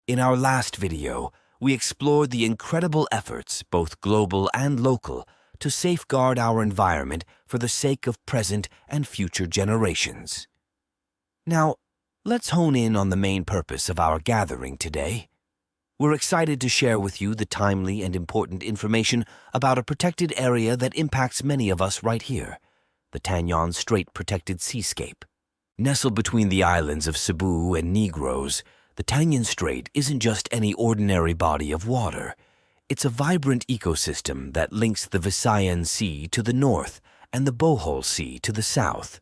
In our last video, we explored the incredible efforts, both global and local, to safeguard our environment for the sake of present and future generations. Now, let's hone in on the main purpose of our gathering today. We're excited to share with you the timely and important information about a protected area that impacts many of us right here, the Tañon Strait protected seascape. Nestled between the islands of Cebu and Negros, the Tañon Strait isn't just any ordinary body of water. It's a vibrant ecosystem that links the Visayan Sea to the north and the Bohol Sea to the south.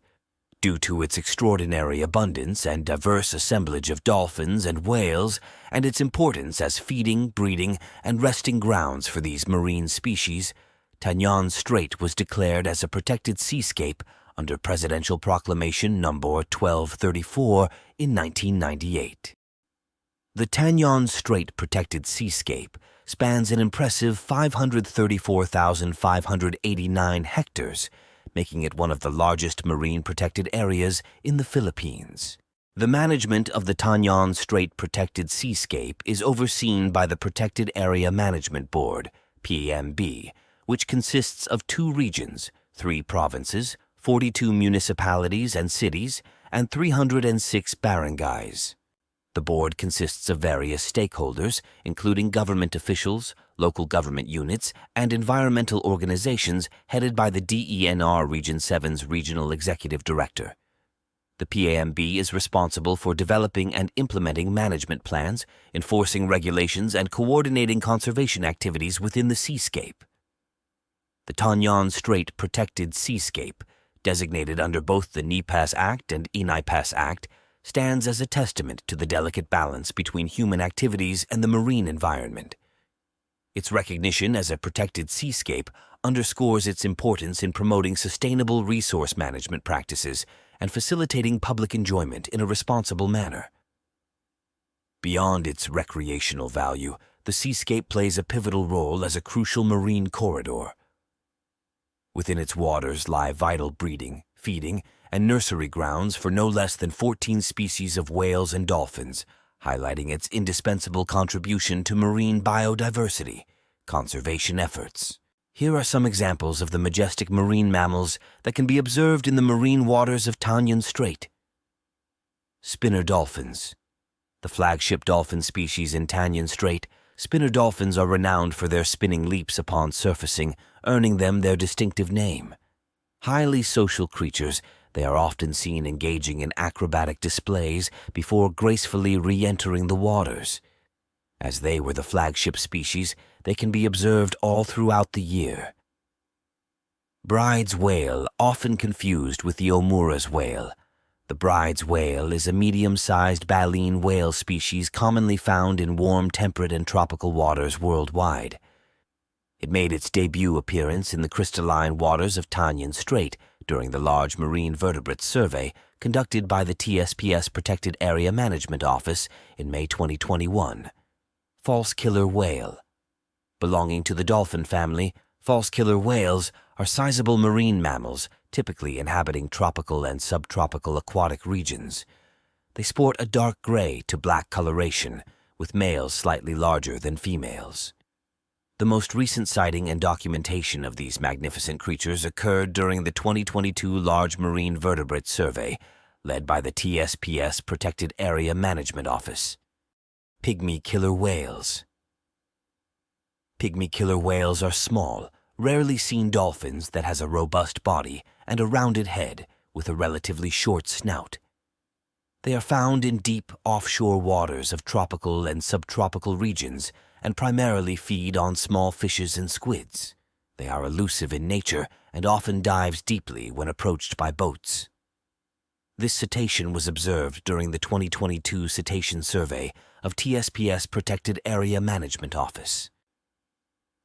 Due to its extraordinary abundance and diverse assemblage of dolphins and whales, and its importance as feeding, breeding, and resting grounds for these marine species, Tañon Strait was declared as a protected seascape under Presidential Proclamation No. 1234 in 1998. The Tañon Strait protected seascape spans an impressive 534,589 hectares, making it one of the largest marine protected areas in the Philippines. The management of the Tañon Strait protected seascape is overseen by the Protected Area Management Board, PMB, which consists of 2 regions, 3 provinces, 42 municipalities and cities, and 306 barangays. The board consists of various stakeholders, including government officials, local government units, and environmental organizations headed by the DENR Region 7's Regional Executive Director. The PAMB is responsible for developing and implementing management plans, enforcing regulations, and coordinating conservation activities within the seascape. The Tañon Strait Protected Seascape, designated under both the NEPAS Act and INAIPAS Act, stands as a testament to the delicate balance between human activities and the marine environment. Its recognition as a protected seascape underscores its importance in promoting sustainable resource management practices and facilitating public enjoyment in a responsible manner. Beyond its recreational value, the seascape plays a pivotal role as a crucial marine corridor. Within its waters lie vital breeding, feeding, and nursery grounds for no less than 14 species of whales and dolphins, highlighting its indispensable contribution to marine biodiversity conservation efforts. Here are some examples of the majestic marine mammals that can be observed in the marine waters of Tañon Strait. Spinner dolphins. The flagship dolphin species in Tañon Strait, spinner dolphins are renowned for their spinning leaps upon surfacing, earning them their distinctive name. Highly social creatures, they are often seen engaging in acrobatic displays before gracefully re-entering the waters. As they were the flagship species, they can be observed all throughout the year. Bride's whale, often confused with the Omura's whale. The Bride's whale is a medium-sized baleen whale species commonly found in warm, temperate, and tropical waters worldwide. It made its debut appearance in the crystalline waters of Tañon Strait during the Large Marine Vertebrates Survey conducted by the TSPS Protected Area Management Office in May 2021. False killer whale. Belonging to the dolphin family, false killer whales are sizable marine mammals typically inhabiting tropical and subtropical aquatic regions. They sport a dark gray to black coloration, with males slightly larger than females. The most recent sighting and documentation of these magnificent creatures occurred during the 2022 Large Marine Vertebrates Survey, led by the TSPS Protected Area Management Office. Pygmy killer whales. Pygmy killer whales are small, rarely seen dolphins that has a robust body and a rounded head with a relatively short snout. They are found in deep offshore waters of tropical and subtropical regions and primarily feed on small fishes and squids. They are elusive in nature and often dives deeply when approached by boats. This cetacean was observed during the 2022 Cetacean Survey of TSPS Protected Area Management Office.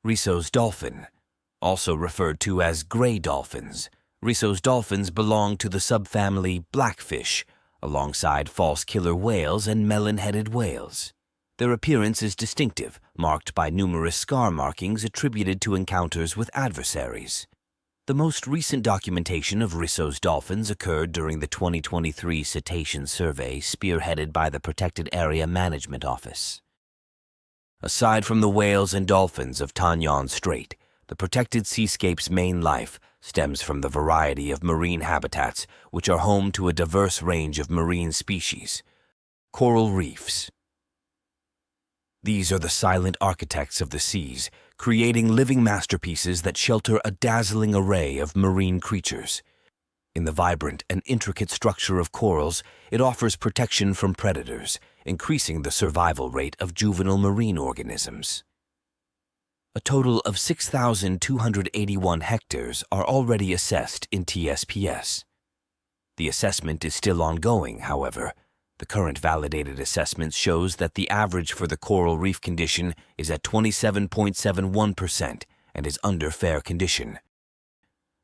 Risso's dolphin, also referred to as gray dolphins. Risso's dolphins belong to the subfamily blackfish, alongside false killer whales and melon-headed whales. Their appearance is distinctive, marked by numerous scar markings attributed to encounters with adversaries. The most recent documentation of Risso's dolphins occurred during the 2023 Cetacean Survey spearheaded by the Protected Area Management Office. Aside from the whales and dolphins of Tañon Strait, the protected seascape's main life stems from the variety of marine habitats which are home to a diverse range of marine species. Coral reefs. These are the silent architects of the seas, creating living masterpieces that shelter a dazzling array of marine creatures. In the vibrant and intricate structure of corals, it offers protection from predators, increasing the survival rate of juvenile marine organisms. A total of 6,281 hectares are already assessed in TSPS. The assessment is still ongoing, however. The current validated assessment shows that the average for the coral reef condition is at 27.71% and is under fair condition.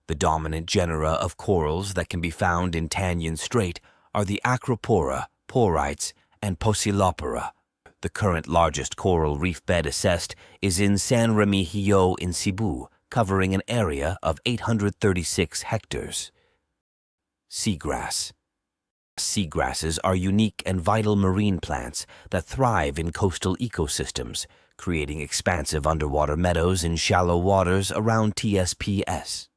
The dominant genera of corals that can be found in Tañon Strait are the Acropora, Porites, and Poecilopora. The current largest coral reef bed assessed is in San Remigio in Cebu, covering an area of 836 hectares. Seagrass. Seagrasses are unique and vital marine plants that thrive in coastal ecosystems, creating expansive underwater meadows in shallow waters around TSPS.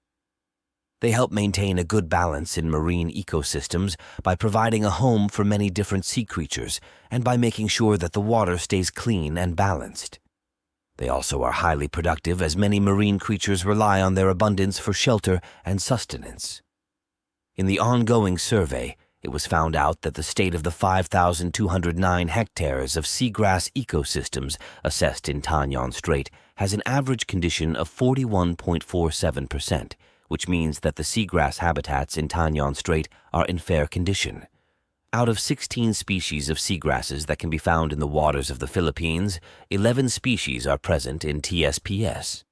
They help maintain a good balance in marine ecosystems by providing a home for many different sea creatures and by making sure that the water stays clean and balanced. They also are highly productive as many marine creatures rely on their abundance for shelter and sustenance. In the ongoing survey, it was found out that the state of the 5,209 hectares of seagrass ecosystems assessed in Tañon Strait has an average condition of 41.47%, which means that the seagrass habitats in Tañon Strait are in fair condition. Out of 16 species of seagrasses that can be found in the waters of the Philippines, 11 species are present in TSPS.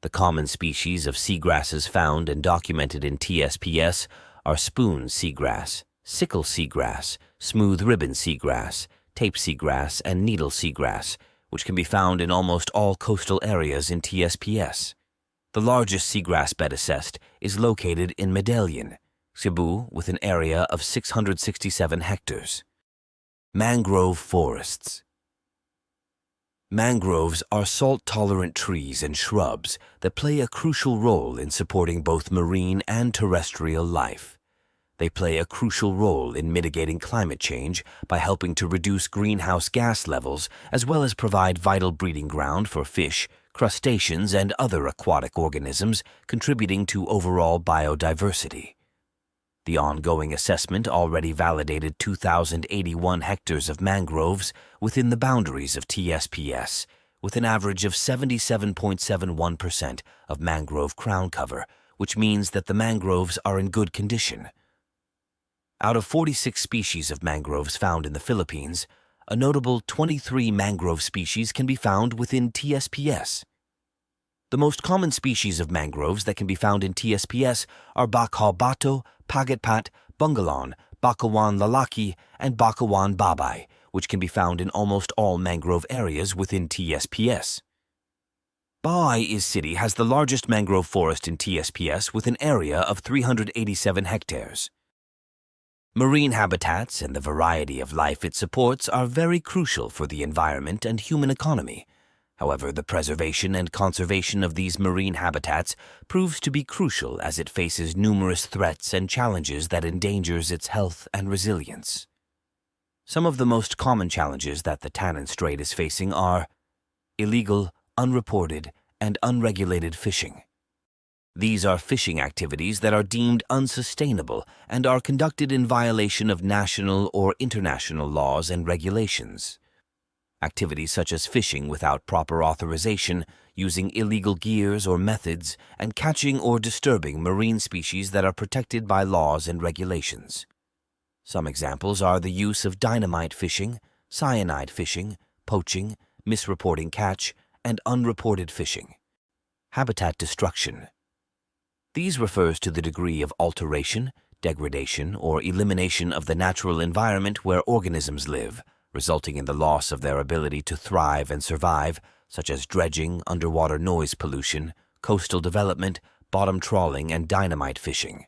The common species of seagrasses found and documented in TSPS are spoon seagrass, sickle seagrass, smooth ribbon seagrass, tape seagrass, and needle seagrass, which can be found in almost all coastal areas in TSPS. The largest seagrass bed assessed is located in Medellin, Cebu, with an area of 667 hectares. Mangrove forests. Mangroves are salt-tolerant trees and shrubs that play a crucial role in supporting both marine and terrestrial life. They play a crucial role in mitigating climate change by helping to reduce greenhouse gas levels as well as provide vital breeding ground for fish, crustaceans, and other aquatic organisms, contributing to overall biodiversity. The ongoing assessment already validated 2,081 hectares of mangroves within the boundaries of TSPS, with an average of 77.71% of mangrove crown cover, which means that the mangroves are in good condition. Out of 46 species of mangroves found in the Philippines, a notable 23 mangrove species can be found within TSPS. The most common species of mangroves that can be found in TSPS are Bakaw Bato, Pagitpat, Bungalon, Bakawan Lalaki, and Bakawan Babay, which can be found in almost all mangrove areas within TSPS. Baay City has the largest mangrove forest in TSPS with an area of 387 hectares. Marine habitats and the variety of life it supports are very crucial for the environment and human economy. However, the preservation and conservation of these marine habitats proves to be crucial as it faces numerous threats and challenges that endangers its health and resilience. Some of the most common challenges that the Tañon Strait is facing are illegal, unreported, and unregulated fishing. These are fishing activities that are deemed unsustainable and are conducted in violation of national or international laws and regulations. Activities such as fishing without proper authorization, using illegal gears or methods, and catching or disturbing marine species that are protected by laws and regulations. Some examples are the use of dynamite fishing, cyanide fishing, poaching, misreporting catch, and unreported fishing. Habitat destruction. These refers to the degree of alteration, degradation, or elimination of the natural environment where organisms live, resulting in the loss of their ability to thrive and survive, such as dredging, underwater noise pollution, coastal development, bottom trawling, and dynamite fishing.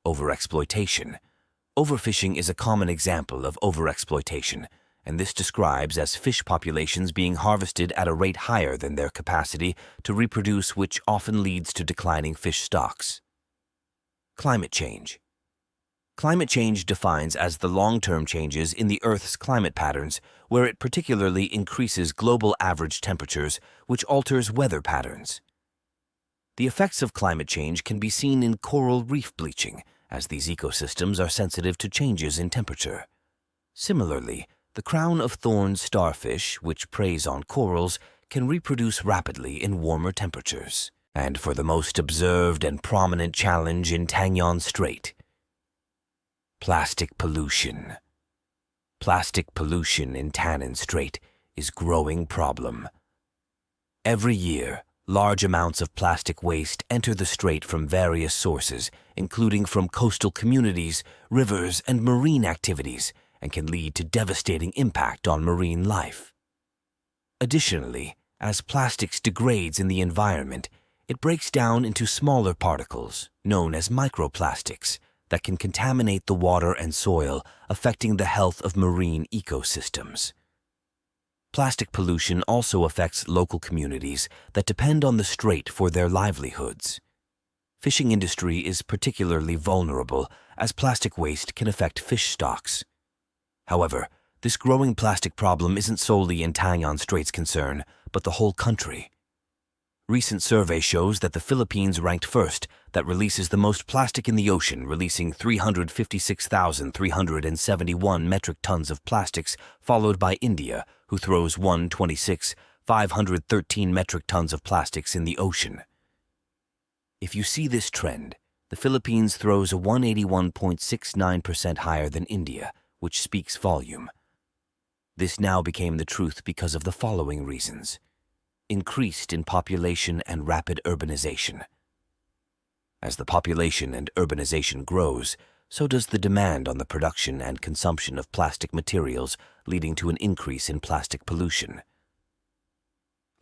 Overexploitation. Overfishing is a common example of overexploitation, and this describes as fish populations being harvested at a rate higher than their capacity to reproduce, which often leads to declining fish stocks. Climate change. Climate change defines as the long-term changes in the Earth's climate patterns, where it particularly increases global average temperatures, which alters weather patterns. The effects of climate change can be seen in coral reef bleaching, as these ecosystems are sensitive to changes in temperature. Similarly, the crown-of-thorns starfish, which preys on corals, can reproduce rapidly in warmer temperatures. And for the most observed and prominent challenge in Tañon Strait, plastic pollution. Plastic pollution in Tañon Strait is a growing problem. Every year, large amounts of plastic waste enter the strait from various sources, including from coastal communities, rivers, and marine activities, and can lead to devastating impact on marine life. Additionally, as plastics degrades in the environment, it breaks down into smaller particles, known as microplastics, that can contaminate the water and soil, affecting the health of marine ecosystems. Plastic pollution also affects local communities that depend on the strait for their livelihoods. Fishing industry is particularly vulnerable, as plastic waste can affect fish stocks. However, this growing plastic problem isn't solely in Tañon Strait's concern, but the whole country. Recent survey shows that the Philippines ranked first, that releases the most plastic in the ocean, releasing 356,371 metric tons of plastics, followed by India, who throws 126,513 metric tons of plastics in the ocean. If you see this trend, the Philippines throws a 181.69% higher than India, which speaks volume. This now became the truth because of the following reasons. Increased in population and rapid urbanization. As the population and urbanization grows, so does the demand on the production and consumption of plastic materials, leading to an increase in plastic pollution.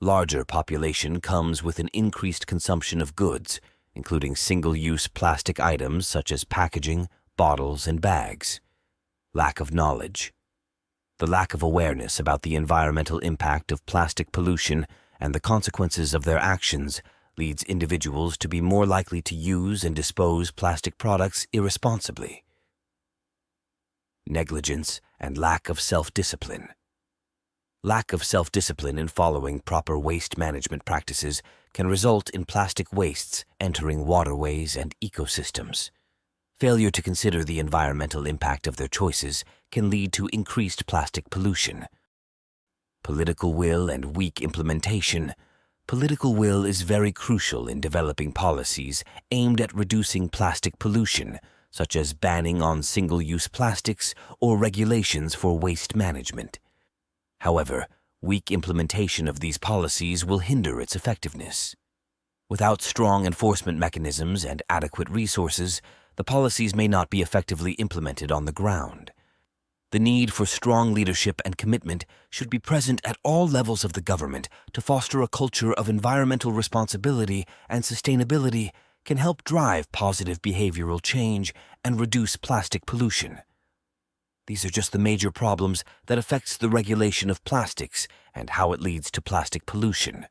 Larger population comes with an increased consumption of goods, including single-use plastic items such as packaging, bottles, and bags. Lack of knowledge. The lack of awareness about the environmental impact of plastic pollution and the consequences of their actions leads individuals to be more likely to use and dispose plastic products irresponsibly. Negligence and lack of self-discipline. Lack of self-discipline in following proper waste management practices can result in plastic wastes entering waterways and ecosystems. Failure to consider the environmental impact of their choices can lead to increased plastic pollution. Political will and weak implementation. Political will is very crucial in developing policies aimed at reducing plastic pollution, such as banning on single-use plastics or regulations for waste management. However, weak implementation of these policies will hinder its effectiveness. Without strong enforcement mechanisms and adequate resources, the policies may not be effectively implemented on the ground. The need for strong leadership and commitment should be present at all levels of the government to foster a culture of environmental responsibility and sustainability can help drive positive behavioral change and reduce plastic pollution. These are just the major problems that affects the regulation of plastics and how it leads to plastic pollution.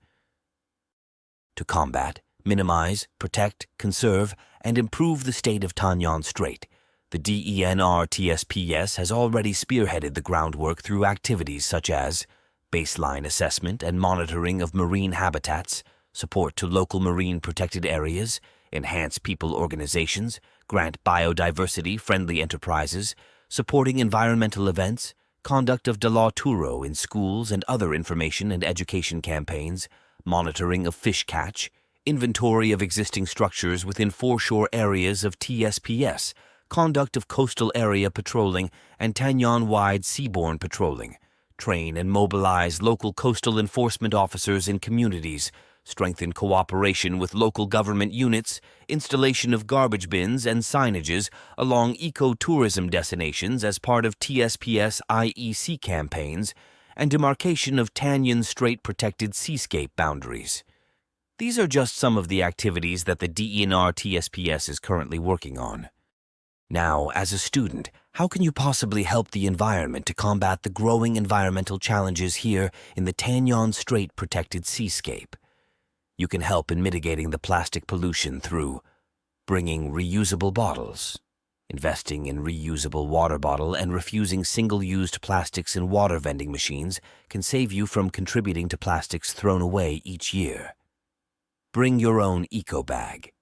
To combat, minimize, protect, conserve, and improve the state of Tañon Strait, the DENR-TSPS has already spearheaded the groundwork through activities such as baseline assessment and monitoring of marine habitats, support to local marine protected areas, enhance people organizations, grant biodiversity-friendly enterprises, supporting environmental events, conduct of Dalaturo in schools and other information and education campaigns, monitoring of fish catch, inventory of existing structures within foreshore areas of TSPS, conduct of coastal area patrolling and Tañon-wide seaborne patrolling, train and mobilize local coastal enforcement officers in communities, strengthen cooperation with local government units, installation of garbage bins and signages along eco-tourism destinations as part of TSPS IEC campaigns, and demarcation of Tañon Strait protected seascape boundaries. These are just some of the activities that the DENR-TSPS is currently working on. Now, as a student, how can you possibly help the environment to combat the growing environmental challenges here in the Tañon Strait protected seascape? You can help in mitigating the plastic pollution through bringing reusable bottles, investing in reusable water bottle, and refusing single-used plastics in water vending machines can save you from contributing to plastics thrown away each year. Bring your own eco bag.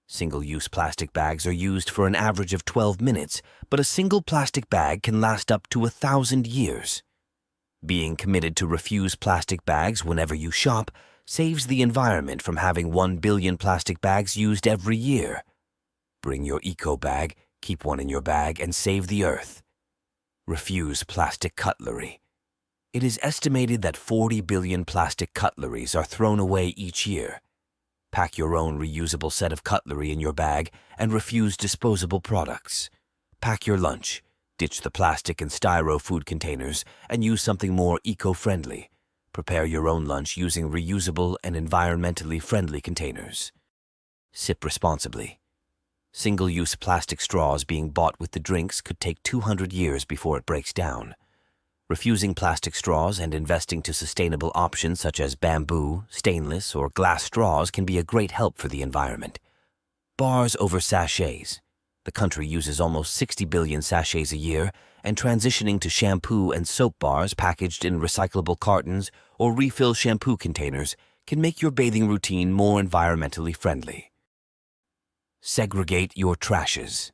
Single-use plastic bags are used for an average of 12 minutes, but a single plastic bag can last up to 1,000 years. Being committed to refuse plastic bags whenever you shop saves the environment from having 1 billion plastic bags used every year. Bring your eco bag, keep one in your bag, and save the earth. Refuse plastic cutlery. It is estimated that 40 billion plastic cutleries are thrown away each year. Pack your own reusable set of cutlery in your bag and refuse disposable products. Pack your lunch, ditch the plastic and styro food containers, and use something more eco-friendly. Prepare your own lunch using reusable and environmentally friendly containers. Sip responsibly. Single-use plastic straws being bought with the drinks could take 200 years before it breaks down. Refusing plastic straws and investing to sustainable options such as bamboo, stainless, or glass straws can be a great help for the environment. Bars over sachets. The country uses almost 60 billion sachets a year, and transitioning to shampoo and soap bars packaged in recyclable cartons or refill shampoo containers can make your bathing routine more environmentally friendly. Segregate your trashes.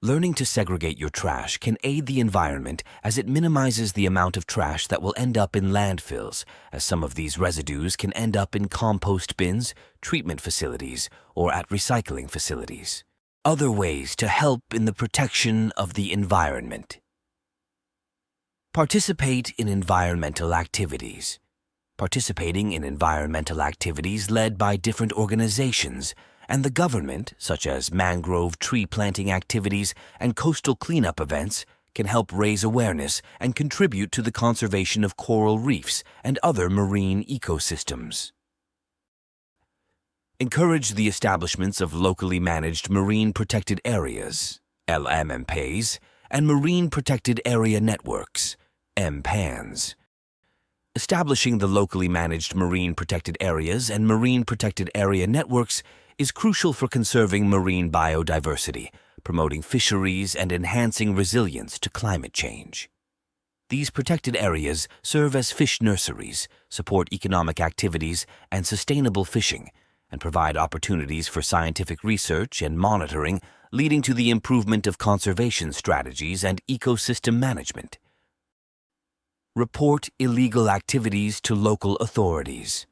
Learning to segregate your trash can aid the environment as it minimizes the amount of trash that will end up in landfills, as some of these residues can end up in compost bins, treatment facilities, or at recycling facilities. Other ways to help in the protection of the environment. Participate in environmental activities. Participating in environmental activities led by different organizations and the government, such as mangrove tree planting activities and coastal cleanup events, can help raise awareness and contribute to the conservation of coral reefs and other marine ecosystems. Encourage the establishments of locally managed marine protected areas, LMPAs, and marine protected area networks, MPANs. Establishing the locally managed marine protected areas and marine protected area networks is crucial for conserving marine biodiversity, promoting fisheries, and enhancing resilience to climate change. These protected areas serve as fish nurseries, support economic activities and sustainable fishing, and provide opportunities for scientific research and monitoring, leading to the improvement of conservation strategies and ecosystem management. Report illegal activities to local authorities.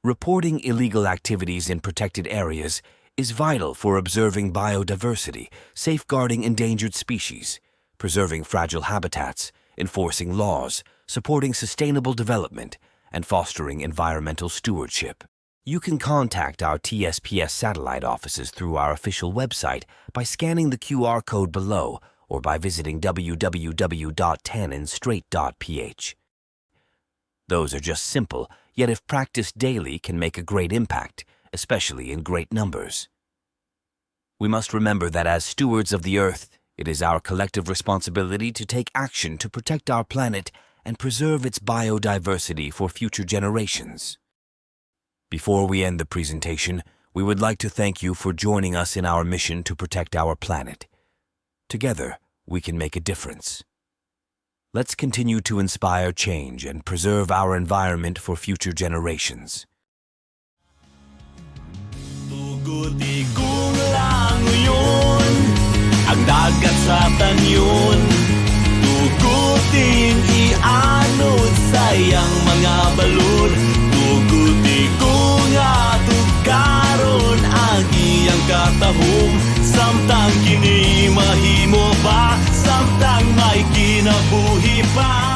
Reporting illegal activities in protected areas is vital for observing biodiversity, safeguarding endangered species, preserving fragile habitats, enforcing laws, supporting sustainable development, and fostering environmental stewardship. You can contact our TSPS satellite offices through our official website by scanning the QR code below or by visiting www.tañonstrait.ph. Those are just simple, yet if practiced daily can make a great impact, especially in great numbers. We must remember that as stewards of the earth, it is our collective responsibility to take action to protect our planet and preserve its biodiversity for future generations. Before we end the presentation, we would like to thank you for joining us in our mission to protect our planet. Together, we can make a difference. Let's continue to inspire change and preserve our environment for future generations. Tugutikong lang yun ang dagat sa Tañon. Tugutin ianod sayang mga balon. Tugutikong atugaron ang iyang katahom. Samtang kini mahimo ba, samtang may kinabuhi pa.